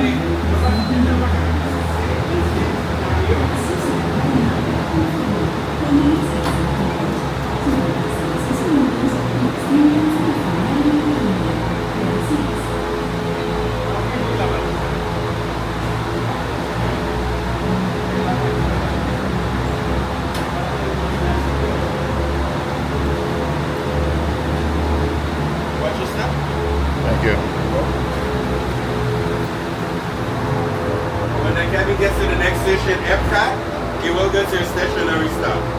Thank you. When the cabin gets to the next station, Epcot, you will go to your stationary stop.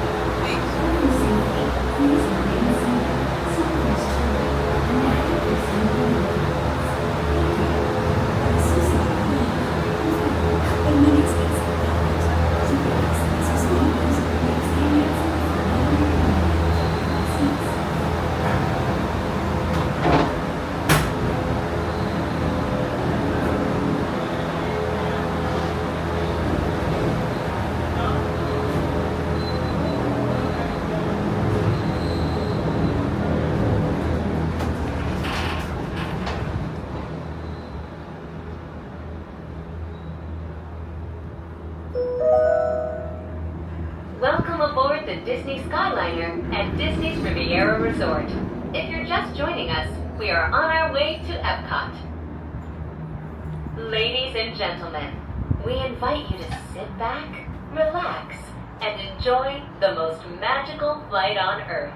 Welcome aboard the Disney Skyliner at Disney's Riviera Resort. If you're just joining us, we are on our way to Epcot. Ladies and gentlemen, we invite you to sit back, relax, and enjoy the most magical flight on Earth.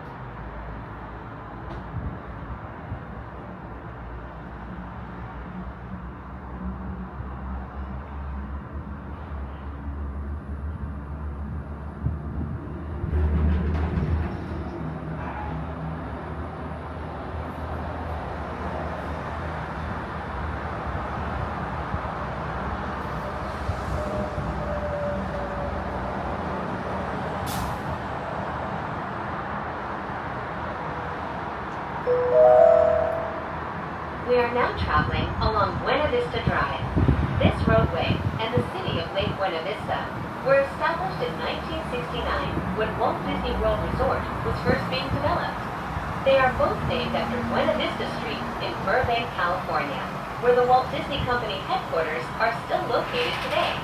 We are now traveling along Buena Vista Drive. This roadway and the city of Lake Buena Vista were established in 1969 when Walt Disney World Resort was first being developed. They are both named after Buena Vista Street in Burbank, California, where the Walt Disney Company headquarters are still located today.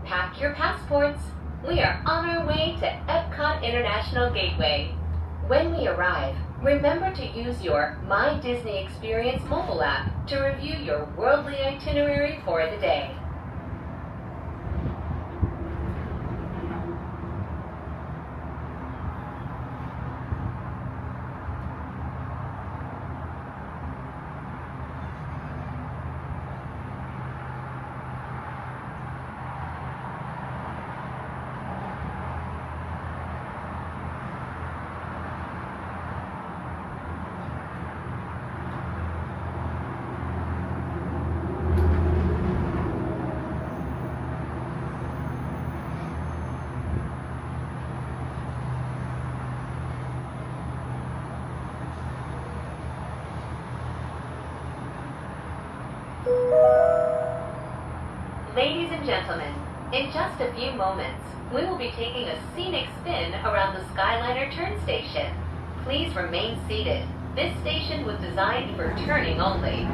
Pack your passports. We are on our way to Epcot International Gateway. When we arrive, remember to use your My Disney Experience mobile app to review your worldly itinerary for the day. Ladies and gentlemen, in just a few moments, we will be taking a scenic spin around the Skyliner turn station. Please remain seated. This station was designed for turning only.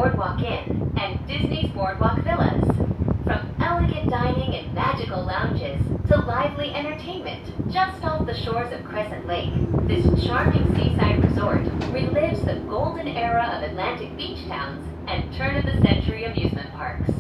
Boardwalk Inn and Disney's Boardwalk Villas. From elegant dining and magical lounges to lively entertainment just off the shores of Crescent Lake, this charming seaside resort relives the golden era of Atlantic beach towns and turn-of-the-century amusement parks.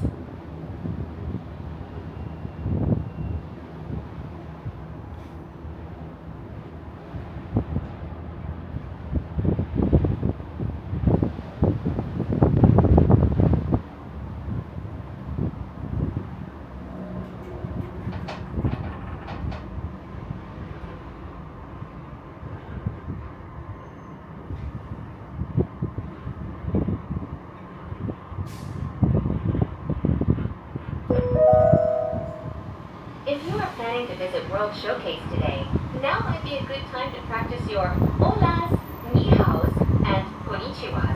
If you are planning to visit World Showcase today, now might be a good time to practice your holas, ni haos, and konnichiwas.